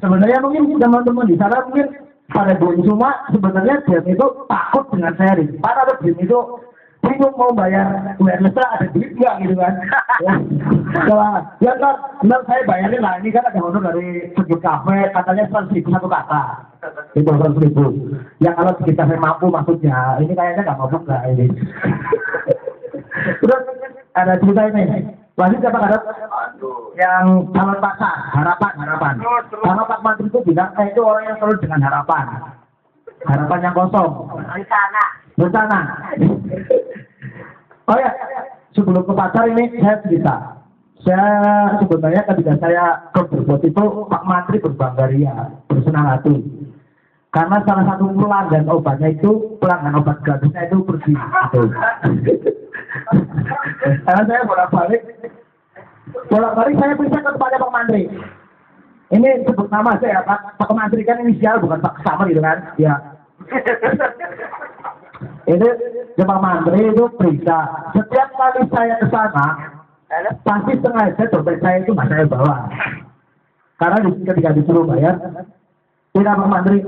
Sebenarnya mungkin teman-teman di sana mungkin pada diem, cuma sebenarnya dia itu takut dengan sharing. Karena dia itu bingung mau bayar lesra ada duit nggak gitu kan? Ya kan, bilang saya bayarin lah, ini kan ada honor dari segi kafe, katanya 100.000 satu kata. Itu 100.000. Ya kalau segi kafe mampu maksudnya, ini kayaknya nggak mampu nggak ini. Terus ada cerita ini, lanjut siapa ada yang calon pasar, harapan. Karena Pak Menteri itu bilang, itu orang yang selalu dengan harapan yang kosong. Bencana. Oh ya, sebelum ke pasar ini saya cerita. Saya sebenarnya ketika saya ke Brebes itu Pak Menteri berbangga ria, bersenang hati. Karena salah satu pelanggan obatnya itu, pelanggan obat gratisnya itu pergi. Karena saya bolak-balik saya bisa ke tempatnya Pak Menteri. Ini sebut nama saya Pak Menteri kan inisial bukan Pak Sama gitu kan? Ya. Itu Pak Menteri itu periksa. Setiap kali saya ke sana, pasti sengaja dompet saya itu nggak saya bawa. Karena ketika disuruh bayar, tidak Pak Menteri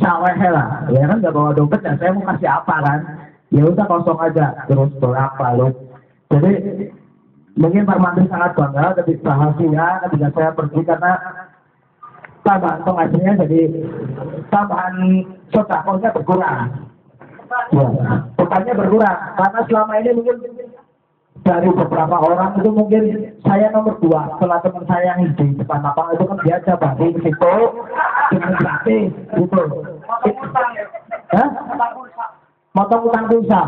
saweh lah, ya kan nggak bawa dompet, dan saya mau kasih apa kan? Ya udah kosong aja, terus berapa loh? Jadi mungkin Pak Menteri sangat bangga ketika hasilnya ketika saya pergi, karena tambahan penghasilannya jadi tambahan sodakonya berkurang. Ya, bukannya berkurang, karena selama ini mungkin dari beberapa orang itu mungkin saya nomor 2 setelah teman saya yang di depan lapangan itu kan biasa bagi ke situ dengan gratis gitu. Hah? Motong utang pulsa.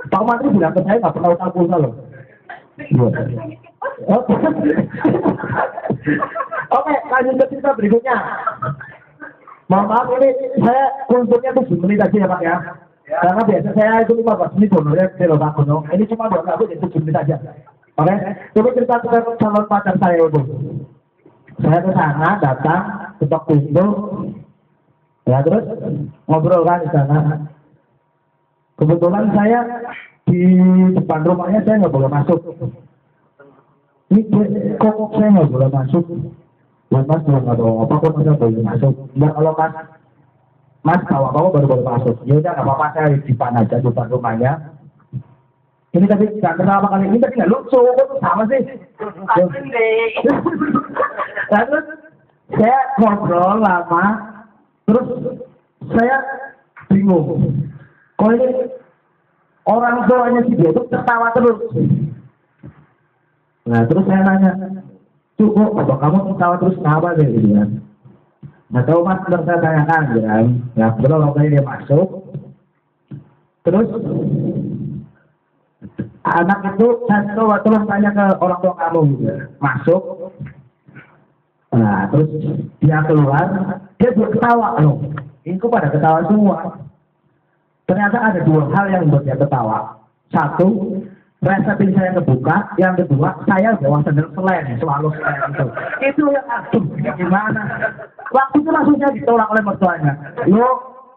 Pak Menteri bilang ke saya nggak pernah utang pulsa loh. Oke, lanjut ke cerita berikutnya. Mohon maaf ini saya kulturnya tuh 7 menit aja ya Pak ya. Karena biasa saya itu 15 menit donornya kalau Pak Gono. Ini cuma 2 tahun jadi 7 menit aja. Oke, coba cerita tentang calon pacar saya itu. Saya ke sana datang ketok pintu, ya terus ngobrol kan di sana. Kebetulan saya di depan rumahnya saya nggak boleh masuk. Ini kok saya nggak boleh masuk? Buat Mas belum nggak tahu apa kok saya boleh masuk. Ya kalau Mas bawa bawa baru boleh masuk. Ya udah nggak apa-apa, saya di depan aja di depan rumahnya. Ini tadi nggak kenal apa kali ini tadi nggak lucu, kok sama sih. Lalu saya ngobrol lama, terus saya bingung. Kok ini orang tuanya si dia itu tertawa terus. Nah terus saya nanya, cukup, apa kamu tertawa terus kenapa sih gitu kan? Nah tahu Mas, terus saya tanyakan gitu kan. Nah betul waktu dia masuk, terus anak itu saya terus tanya ke orang tua kamu gitu, masuk. Nah terus dia keluar, dia berketawa loh. Ini kok pada ketawa semua. Ternyata ada 2 hal yang membuat dia ketawa. 1, resepsi saya kebuka. Yang kedua, saya bawa sandal selen, selalu selen itu. Itu yang aduh, gimana? Waktu itu langsung saya ditolak oleh mertuanya. Lo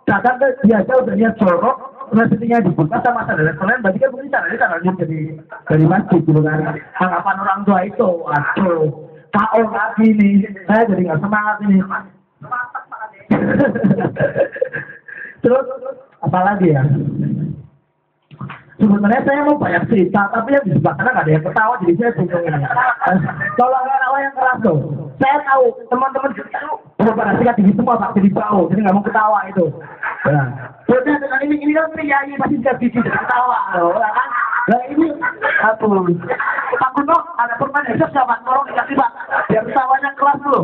datang ke biasa udah niat jorok, resepsinya dibuka sama sandal selen, berarti kan mungkin sandalnya jadi dari masjid gitu kan. Anggapan orang tua itu, aduh, KO lagi nih, saya jadi nggak semangat ini. Terus apalagi ya? Sebenarnya saya mau banyak cerita, tapi yang di sebelah sana nggak ada yang ketawa, jadi saya bingung ini. Kalau awal yang keras tuh, saya tahu teman-teman itu beberapa tingkat tinggi semua Pak, jadi bau, jadi nggak mau ketawa itu. Nah, terusnya dengan ini kan priayi masih tidak bisa ketawa, loh, kan? Nah ini, aduh, Pak Kuno ada permainan besok sama tolong dikasih Pak, biar ketawanya kelas dulu.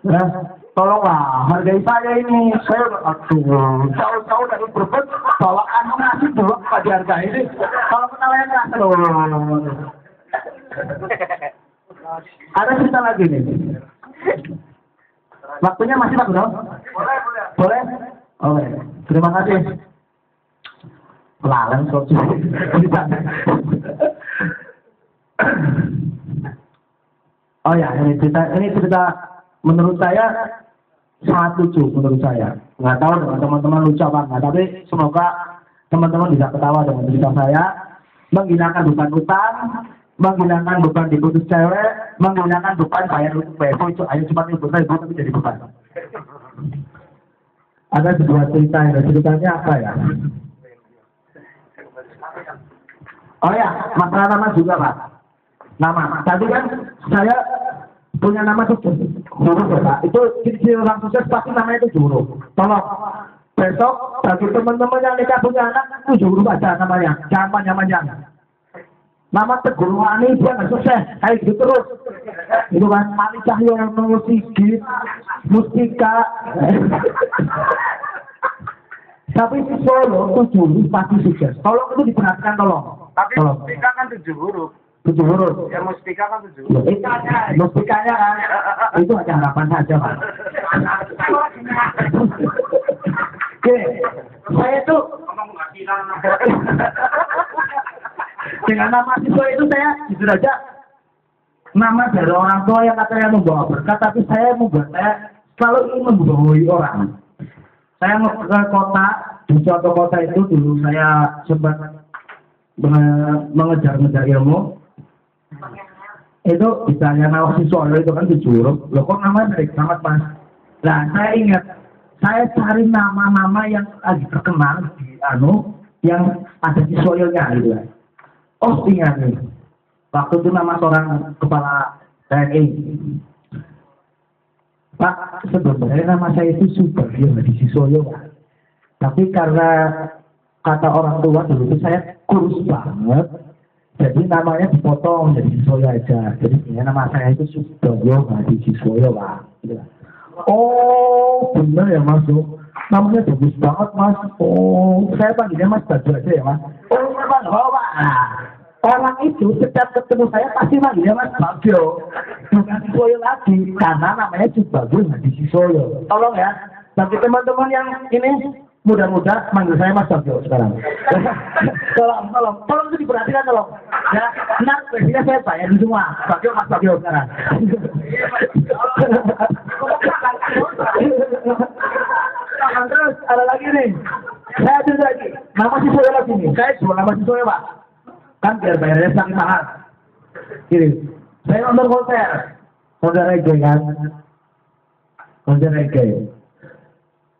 Nah, tolonglah hargai saya ini, saya udah aduh, jauh-jauh dari Brebes bawa anu ngasih dulu pada harga ini, kalau ketawanya keras loh. Ada cerita lagi nih. Waktunya masih Pak Kuno? Boleh? Oke, terima kasih. Lalang kok oh ya, ini cerita menurut saya sangat lucu menurut saya. Nggak tahu dengan teman-teman lucu apa enggak, tapi semoga teman-teman bisa ketawa dengan cerita saya, menghilangkan beban utang, menghilangkan beban diputus cewek, menghilangkan beban bayar untuk BFO itu hanya cuma itu saya tapi jadi beban. Ada sebuah cerita, ceritanya apa ya? Oh ya, masalah nama juga Pak. Nama, tadi kan saya punya nama itu huruf ya Pak. Itu ciri orang sukses pasti namanya itu huruf. Tolong besok bagi teman-teman yang nikah punya anak itu huruf aja namanya, jangan panjang-panjang. Nama Teguh Wani dia nggak sukses, kayak gitu terus. Itu kan Ali Cahyo yang nunggu Sigit, Mustika. Tapi si Solo 7 huruf pasti sukses. Tolong itu diperhatikan tolong. Tapi tolong. Mustika kan 7 huruf. 7 huruf. Ya Mustika kan 7 huruf. Mustikanya kan itu hanya harapan saja Pak. Oke, saya itu dengan nama siswa itu saya jujur aja nama dari orang tua yang katanya membawa berkat, tapi saya membuat saya selalu ingin membawahi orang. Saya mau ke kota, di suatu kota itu dulu saya sempat mengejar-ngejar ilmu. Itu misalnya nama siswa itu kan 7 huruf, loh kok namanya dari Selamat Mas. Nah saya ingat, saya cari nama-nama yang lagi terkenal di yang ada siswanya gitu kan. Oh ingat nih, waktu itu nama seorang kepala TNI. Pak, sebenarnya nama saya itu Subagio di Sisoyo Pak. Tapi karena kata orang tua dulu itu saya kurus banget, jadi namanya dipotong jadi Sisoyo aja. Jadi nama saya itu Subagio di Sisoyo Pak. Oh benar ya Mas, namanya bagus banget Mas. Oh saya panggilnya Mas Baju aja ya Mas. Oh Mas Bawa. Orang itu setiap ketemu saya pasti manggilnya Mas Bagio, bukan Sisoyo lagi, karena namanya Subagio di Sisoyo. Tolong ya, bagi teman-teman yang ini muda-muda manggil saya Mas Bagio sekarang. tolong itu diperhatikan tolong. Ya, nah, biasanya saya bayarin semua. Bagio Mas Bagio sekarang. Terus ada lagi nih, saya ada lagi, nama Sisoyo lagi nih. Saya jual nama Sisoyo Pak. Kan biar bayarnya sangat mahal. Gini, saya nonton konser reggae kan, konser reggae.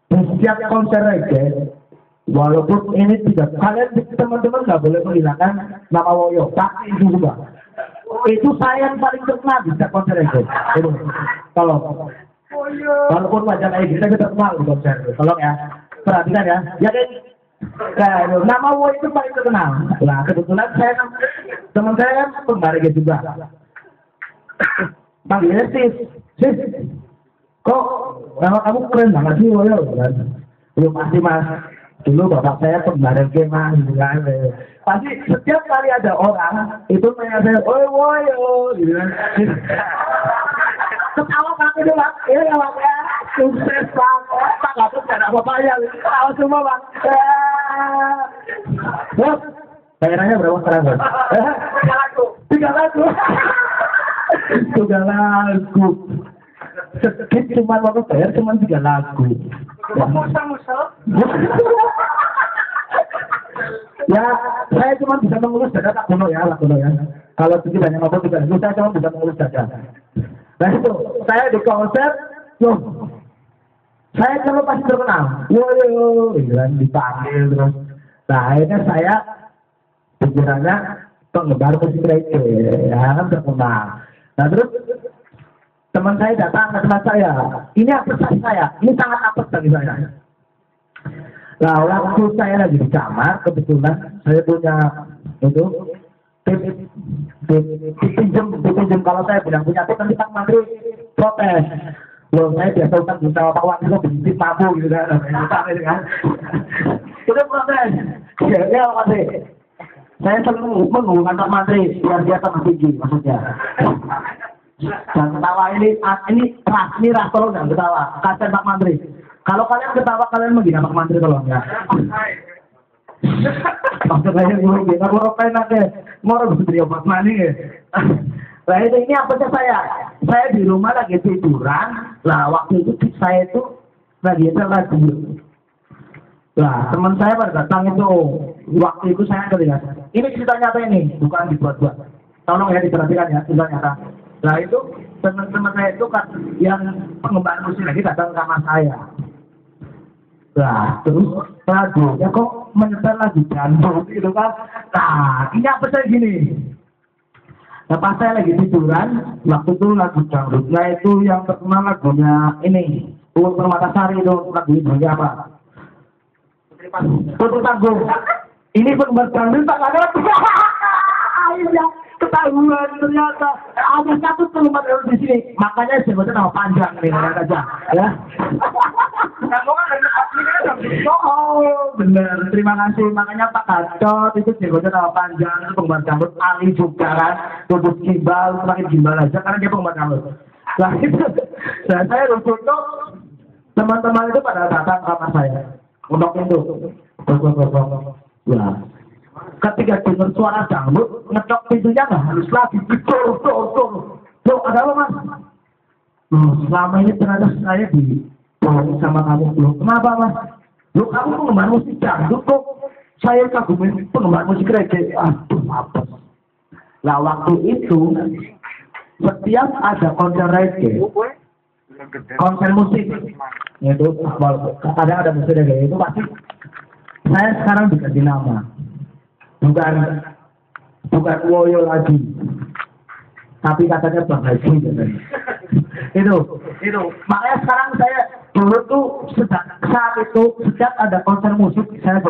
Setiap konser reggae, walaupun ini tidak, kalian teman-teman nggak boleh menghilangkan nama Woyo, pasti itu juga. Itu saya yang paling terkenal di setiap konser reggae. Itu, tolong. Walaupun wajah kayak kita terkenal di konser, tolong ya, perhatikan ya. Ya kan? Nah, nama Wo itu paling terkenal. Nah, kebetulan saya teman saya kan pembarega juga. Panggilnya Sis, kok nama kamu keren banget sih Woyo? Belum pasti Mas. Dulu bapak saya pembarega Mas, kan. Pasti setiap kali ada orang itu nanya saya, "Oi Woyo," gitu kan. Ketawa Pak itu Pak, ya Pak ya, sukses Pak, Pak nggak tuh ada apa-apa ya, tahu semua Pak. Bos, bayarannya berapa sekarang Bos? 3 lagu. 3 lagu. Sedikit cuma waktu bayar cuma 3 lagu. Ya, saya cuma bisa mengurus dada tak kuno ya. Kalau tidak banyak ngomong tidak, saya cuma bisa mengurus dada. Nah itu, saya di konser, loh, saya kalau pasti terkenal, woyo, dipanggil terus. Nah akhirnya saya pikirannya penggemar musik reggae, ya kan terkenal. Nah terus teman saya datang ke tempat saya, ini apresiasi saya, ini sangat apes bagi saya. Nah waktu saya lagi di kamar, kebetulan saya punya itu dipinjam kalau saya bilang punya tip nanti Pak Menteri protes. Loh saya biasa utang juta Pak Wali lo bensin mampu gitu kan, itu protes. Ya Pak Menteri, saya selalu menghubungkan Pak Menteri biar dia tambah tinggi maksudnya. Dan ketawa ini ras tolong jangan ketawa, kasihan Pak Menteri. Kalau kalian ketawa kalian menghina Pak Menteri tolong ya. Maksud saya ini kita ngorokain aja, ngorok sendiri obat mani ya. Nah ini apa sih saya di rumah lagi tiduran, lah waktu itu saya itu lagi itu lagu Lah, teman saya pada datang itu, waktu itu saya ngelihat. Ini cerita nyata ini, bukan dibuat-buat. Tolong ya diperhatikan ya, cerita nyata. Lah itu, teman-teman saya itu kan yang pengembangan musik lagi datang ke kamar saya. Lah, terus lagunya kok menyetel lagi dangdut gitu kan. Nah, ini apa saya gini. Nah, pas saya lagi tiduran, waktu itu lagu dangdutnya itu yang terkenal lagunya ini. Uut Permatasari itu lagu ibunya apa? Putri Tanggung. Ini penggemar dangdut tak ada. Akhirnya ketahuan ternyata ada satu penggemar dangdut di sini. Makanya sebutnya nama panjang nih, lihat aja ya. Kamu kan Oh, benar. Terima kasih. Makanya Pak Gatot itu sebutnya nama panjang. Itu penggemar dangdut Ali juga kan. Tubuh gimbal, semakin gimbal aja karena dia penggemar dangdut. Nah itu, nah, saya lucu tuh teman-teman itu pada datang ke kamar saya. Untuk itu, ya. Ketika dengar suara dangdut, ngecok pintunya nggak harus lagi, dor. Loh, ada apa mas? Loh, selama ini ternyata saya dibohongi sama kamu. Loh, kenapa mas? Loh, kamu penggemar musik dangdut kok? Saya kagumin penggemar musik reggae. Aduh, apa? Lah waktu itu, setiap ada konser reggae, konser musik itu kadang ada musik kayak itu pasti saya sekarang diganti nama, bukan Woyo lagi, tapi katanya Bang Haji itu makanya sekarang saya dulu tuh saat itu setiap ada konser musik saya